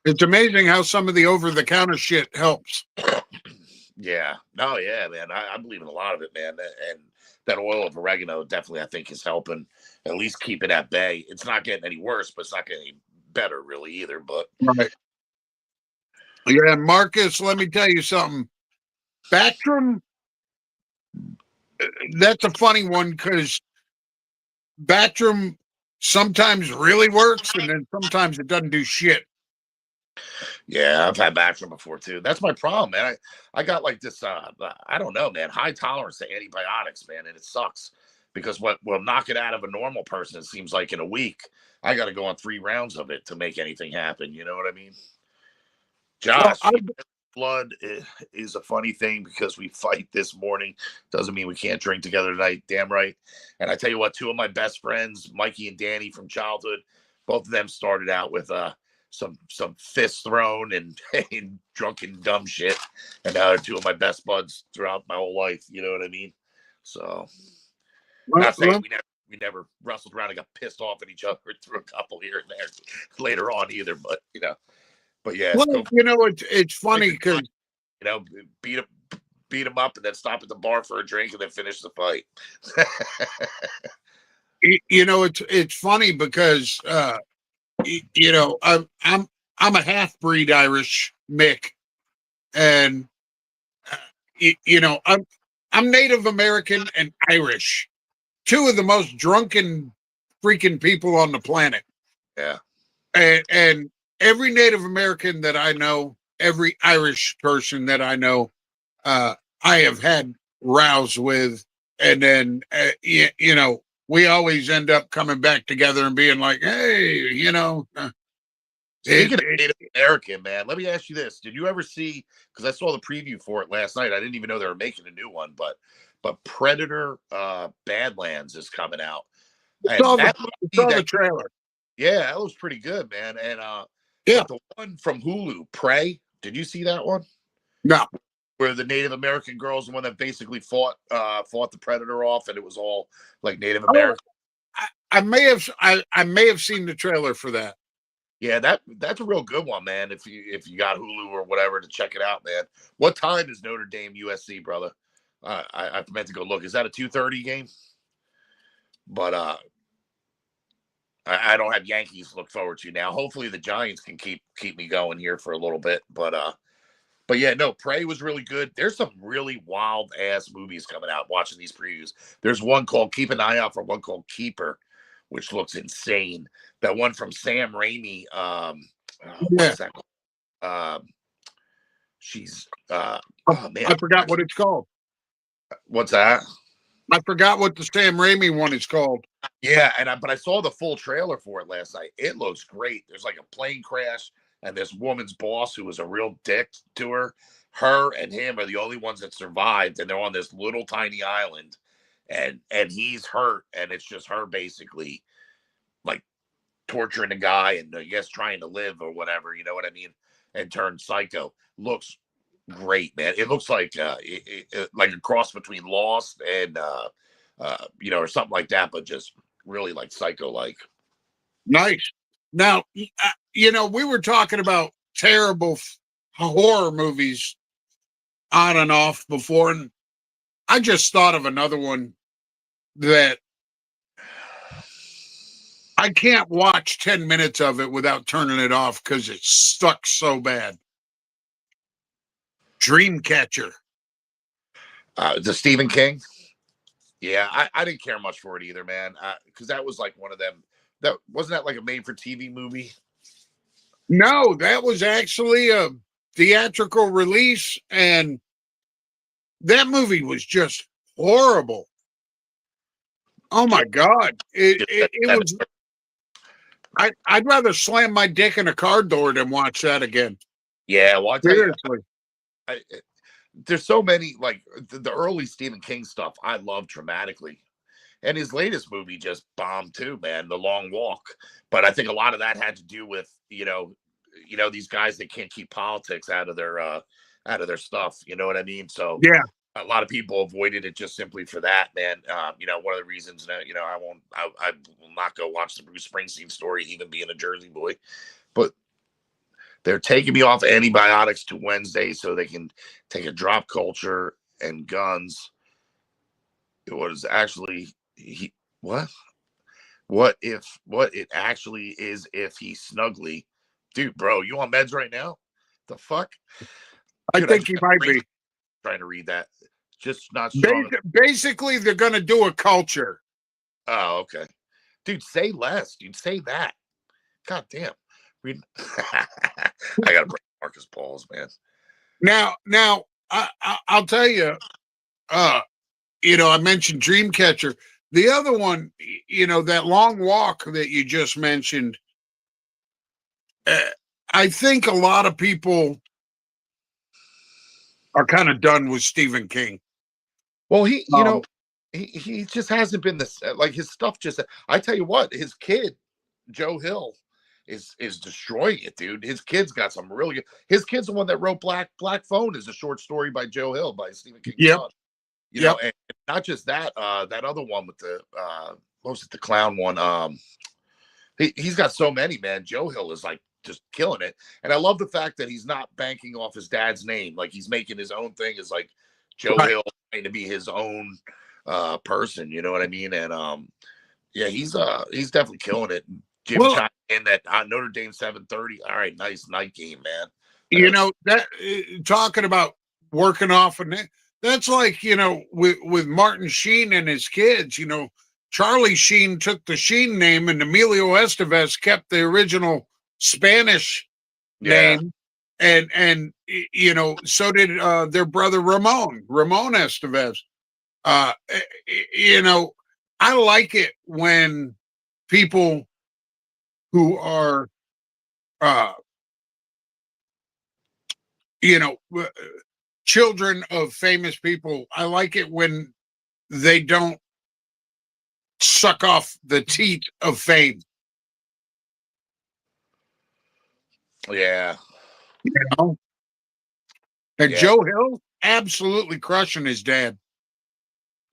It's amazing how some of the over-the-counter shit helps. Yeah. No, yeah, man. I believe in a lot of it, man. And that oil of oregano definitely, I think, is helping at least keep it at bay. It's not getting any worse, but it's not getting any better, really, either. But Right. Yeah, Marcus, let me tell you something. Bactrim, that's a funny one because Bactrim sometimes really works and then sometimes it doesn't do shit. yeah, I've had Bactrim before too. That's my problem, man. I got like this, I don't know, man, high tolerance to antibiotics, man, and it sucks because what will knock it out of a normal person, it seems like in a week, I got to go on 3 rounds of it to make anything happen. You know what I mean? Josh, Well, blood is a funny thing because we fight this morning. Doesn't mean we can't drink together tonight. Damn right. And I tell you what, 2 of my best friends, Mikey and Danny from childhood, both of them started out with some fists thrown and, and drunken dumb shit. And now they're 2 of my best buds throughout my whole life. You know what I mean? So not saying we never wrestled around and got pissed off at each other through a couple here and there later on either. But but yeah, it's funny because beat him up and then stop at the bar for a drink and then finish the fight. it's funny because I'm a half-breed Irish Mick, and I'm Native American and Irish, 2 of the most drunken freaking people on the planet. Yeah. And every Native American that I know, every Irish person that I know, I have had rows with, and then we always end up coming back together and being like, hey, Speaking of Native American, man, let me ask you this: did you ever see? Because I saw the preview for it last night. I didn't even know they were making a new one, but Predator Badlands is coming out. And saw that the trailer. Yeah, that was pretty good, man. And yeah, the one from Hulu, Prey. Did you see that one? No. Where the Native American girl's the one that basically fought the Predator off, and it was all like Native American. I may have seen the trailer for that. Yeah, that's a real good one, man. If you got Hulu or whatever to check it out, man. What time is Notre Dame USC, brother? I meant to go look. Is that a 2:30 game? But I don't have Yankees to look forward to now. Hopefully the Giants can keep me going here for a little bit. But yeah, no, Prey was really good. There's some really wild ass movies coming out watching these previews. There's one called Keep an Eye Out for one called Keeper, which looks insane. That one from Sam Raimi. Yeah, What's that called? She's oh man, I forgot what it's called. what's that? I forgot what the Sam Raimi one is called. Yeah, but I saw the full trailer for it last night. It looks great. There's like a plane crash, and this woman's boss, who was a real dick to her, her and him are the only ones that survived, and they're on this little tiny island, and he's hurt, and it's just her basically like torturing a guy, and I guess trying to live or whatever, you know what I mean, and turned psycho. Looks great, man. It looks like like a cross between Lost and or something like that, but just really like psycho like. Nice. Now, we were talking about terrible horror movies on and off before, and I just thought of another one that I can't watch 10 minutes of it without turning it off because it sucks so bad. Dreamcatcher. The Stephen King. Yeah, I didn't care much for it either, man. Because that was like one of them. That wasn't that like a made for TV movie. No, that was actually a theatrical release, and that movie was just horrible. Oh my God. It was. I'd rather slam my dick in a car door than watch that again. Yeah, well, I tell you, Seriously. there's so many like the early Stephen King stuff I love dramatically. And his latest movie just bombed too, man, The Long Walk. But I think a lot of that had to do with, these guys that can't keep politics out of their stuff. You know what I mean? So Yeah. a lot of people avoided it just simply for that, man. One of the reasons that, I will not go watch the Bruce Springsteen story, even being a Jersey boy. But they're taking me off antibiotics to Wednesday so they can take a drop culture and guns. It was actually what it actually is if he snugly, dude, bro, you on meds right now? The fuck? I Dude, think he might be. Trying to read that. Just not strong. Basically, they're going to do a culture. Oh, okay. Dude, say less. Dude, say that. God damn. I got to break Marcus Paul's, man. Now, I'll tell you, I mentioned Dreamcatcher. The other one, that Long Walk that you just mentioned, I think a lot of people are kind of done with Stephen King. Well, he just hasn't been this like his stuff. Just I tell you what, his kid Joe Hill is destroying it, dude. His kid's got some really good. His kid's the one that wrote Black Phone is a short story by Joe Hill by Stephen King's son. And not just that. That other one with the what was it, the clown one? He's got so many, man. Joe Hill is like just killing it, and I love the fact that he's not banking off his dad's name. Like he's making his own thing. Is like Joe Hill trying to be his own person. You know what I mean? And he's definitely killing it. Jim chimed in that Notre Dame 7:30. All right, nice night game, man. That talking about working off and that's like with Martin Sheen and his kids. Charlie Sheen took the Sheen name, and Emilio Estevez kept the original Spanish name, and so did their brother Ramon Estevez. I like it when people who are children of famous people, I like it when they don't suck off the teat of fame. Yeah. And Joe Hill absolutely crushing his dad.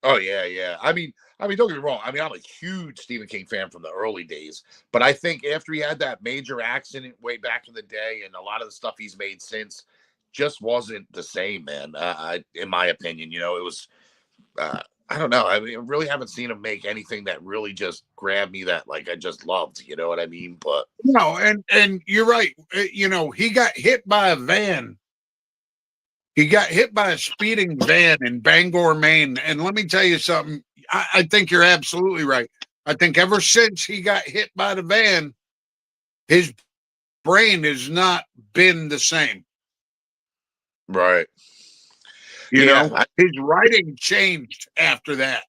Oh yeah, yeah. I mean, don't get me wrong. I mean, I'm a huge Stephen King fan from the early days, but I think after he had that major accident way back in the day, and a lot of the stuff he's made since just wasn't the same, man. In my opinion, it was. I don't know. I mean, I really haven't seen him make anything that really just grabbed me that like I just loved. You know what I mean? But No, and you're right. He got hit by a van. He got hit by a speeding van in Bangor, Maine. And let me tell you something. I think you're absolutely right. I think ever since he got hit by the van, his brain has not been the same. right, You yeah. know, his writing changed after that.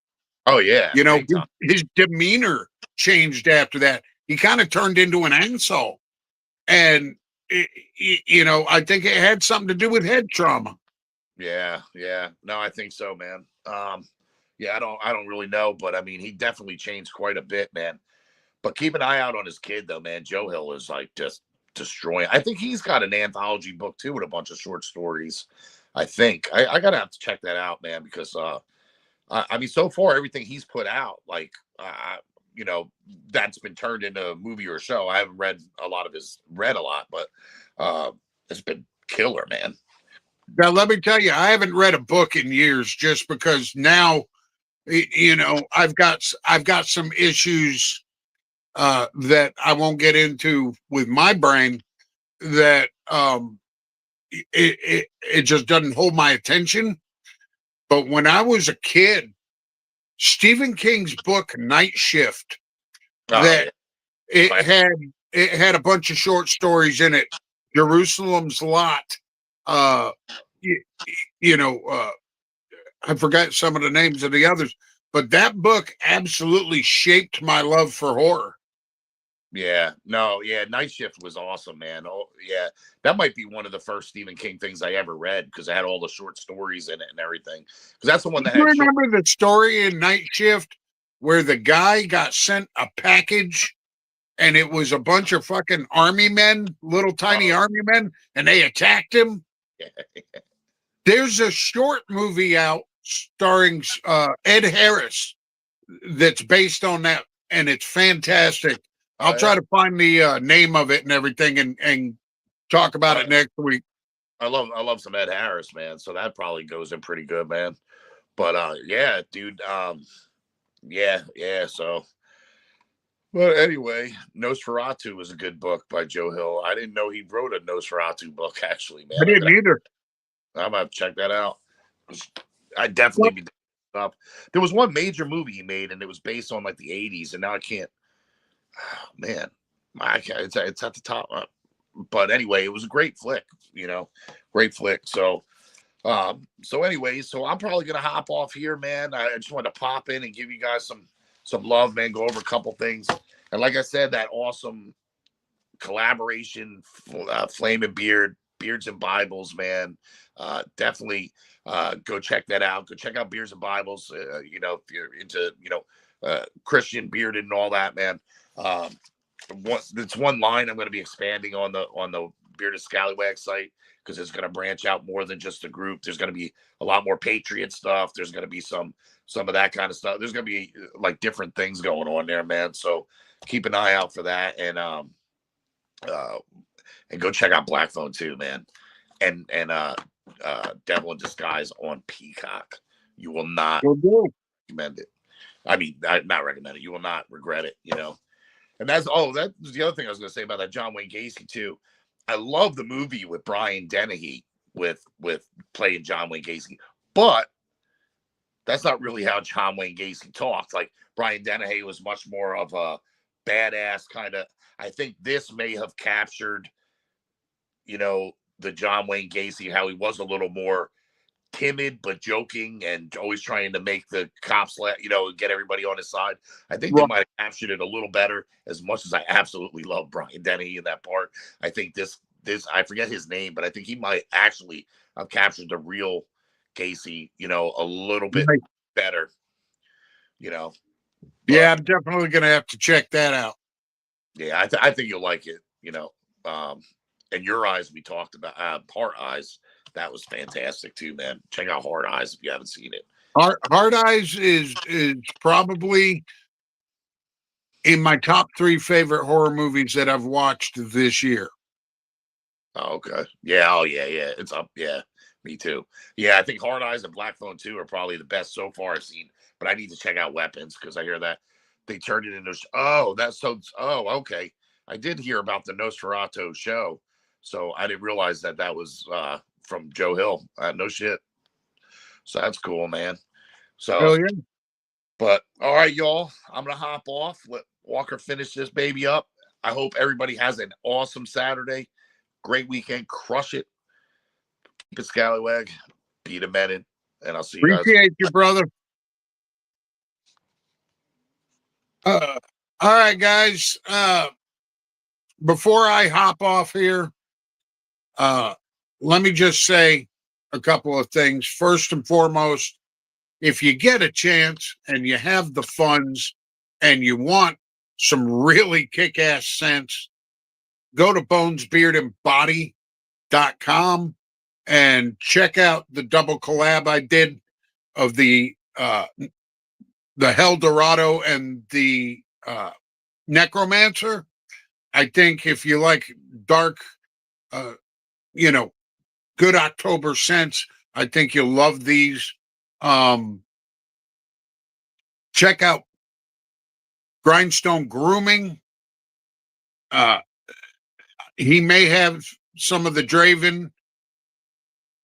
Oh yeah, big His, time. his demeanor changed after that. He kind of turned into an asshole. And, I think it had something to do with head trauma. Yeah, yeah. No, I think so, man. Yeah, I don't really know, but I mean, he definitely changed quite a bit, man. But keep an eye out on his kid, though, man. Joe Hill is like just destroying. I think he's got an anthology book too with a bunch of short stories. I think I gotta have to check that out, man, because I mean, so far everything he's put out, like you know, that's been turned into a movie or a show. I haven't read a lot, but uh, it's been killer, man. Now, let me tell you, I haven't read a book in years just because now, I've got some issues that I won't get into with my brain that it just doesn't hold my attention. But when I was a kid, Stephen King's book Night Shift, Oh that yeah, it Like, had it had a bunch of short stories in it. Jerusalem's Lot, uh, you, I forgot some of the names of the others, but that book absolutely shaped my love for horror. yeah, no, yeah. Night Shift was awesome, man. Oh yeah, that might be one of the first Stephen King things I ever read because it had all the short stories in it and everything. Because that's the one You that had short. remember the story in Night Shift where the guy got sent a package and it was a bunch of fucking army men, little tiny Oh army men, and they attacked him? yeah, There's a short movie out starring Ed Harris that's based on that, and it's fantastic. I'll oh, yeah. try to find the name of it and everything, and talk about I, it next week. I love some Ed Harris, man. So that probably goes in pretty good, man. But yeah, dude. Yeah, yeah. So, but anyway, Nosferatu was a good book by Joe Hill. I didn't know he wrote a Nosferatu book, actually, I man. didn't either. I'm gonna have to check that out. I definitely be up. There was one major movie he made, and it was based on like the '80s, and now I can't. Oh, man, I can't, it's at the top. But anyway, it was a great flick. Great flick. So anyway, so I'm probably gonna hop off here, man. I just wanted to pop in and give you guys some love, man. Go over a couple things, and like I said, that awesome collaboration, Flame and Beards and Bibles, man. Definitely go check that out. Go check out Beards and Bibles. If you're into Christian bearded and all that, man. Um, it's one line I'm going to be expanding on the Bearded Scallywag site because it's going to branch out more than just a group. There's going to be a lot more Patriot stuff. There's going to be some of that kind of stuff. There's going to be like different things going on there, man. So keep an eye out for that, uh, and go check out Black Phone too, man. And Devil in Disguise on Peacock. You will not Will do. recommend it. I mean, I not recommend it. You will not regret it. And that was the other thing I was going to say about that John Wayne Gacy too. I love the movie with Brian Dennehy with playing John Wayne Gacy, but that's not really how John Wayne Gacy talked. Like Brian Dennehy was much more of a badass kind of. I think this may have captured, the John Wayne Gacy, how he was a little more timid but joking and always trying to make the cops get everybody on his side. I think they Right. might have captured it a little better. As much as I absolutely love Brian Dennehy in that part, I think this I forget his name, but I think he might actually have captured the real Gacy, a little bit Right. better, you know. Yeah, But I'm definitely going to have to check that out. yeah, I think you'll like it, and Your Eyes we talked about, Part Eyes. That was fantastic too, man. Check out Hard Eyes if you haven't seen it. Hard Eyes is probably in my top 3 favorite horror movies that I've watched this year. Oh, okay. Yeah. Oh, yeah. Yeah. It's up. Yeah. Me too. Yeah. I think Hard Eyes and Black Phone 2 are probably the best so far I've seen. But I need to check out Weapons because I hear that they turned it into. Oh, that's so. Oh, okay. I did hear about the Nosferatu show. So I didn't realize that that was from Joe Hill. No shit. So that's cool, man. So, Oh, yeah. but all right, y'all. I'm going to hop off. Let Walker finish this baby up. I hope everybody has an awesome Saturday. Great weekend. Crush it. Keep it scallywag. Beat a men in. And I'll see you guys. Appreciate you, brother. All right, guys. Before I hop off here, let me just say a couple of things. First and foremost, if you get a chance and you have the funds and you want some really kick-ass scents, go to bonesbeardandbody.com and check out the double collab I did of the Hell Dorado and the Necromancer. I think if you like dark, you know, good October scents, I think you'll love these. Check out Grindstone Grooming. He may have some of the Draven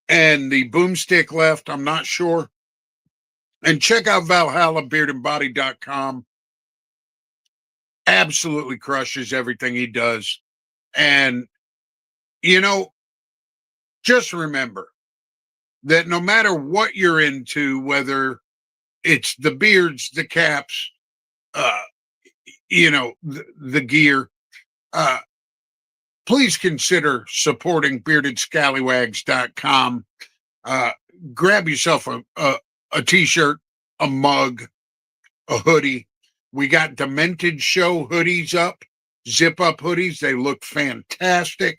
and the Boomstick left. I'm not sure. And check out Valhalla beardandbody.com. Absolutely crushes everything he does. And, you know, just remember that no matter what you're into, whether it's the beards, the caps, you know, the gear, please consider supporting beardedscallywags.com. Grab yourself a t-shirt, a mug, a hoodie. We got Demented Show hoodies up, zip up hoodies. They look fantastic.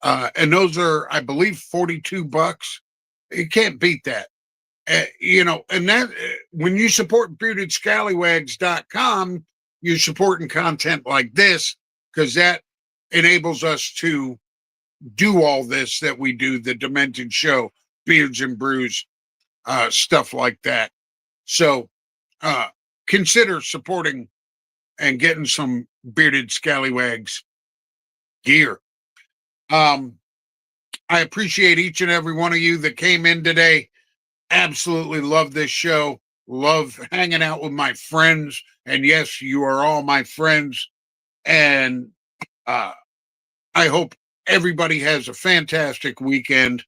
And those are, I believe, $42. You can't beat that. You know, and that when you support beardedscallywags.com, you're supporting content like this because that enables us to do all this that we do, the Demented Show, Beards and Brews, stuff like that. So consider supporting and getting some Bearded Scallywags gear. I appreciate each and every one of you that came in today. Absolutely love this show. Love hanging out with my friends. And yes, you are all my friends. And I hope everybody has a fantastic weekend.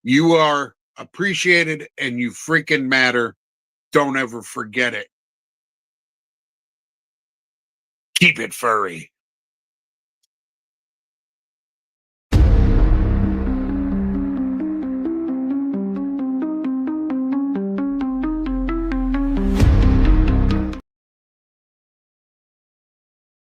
You are appreciated and you freaking matter. Don't ever forget it. Keep it furry.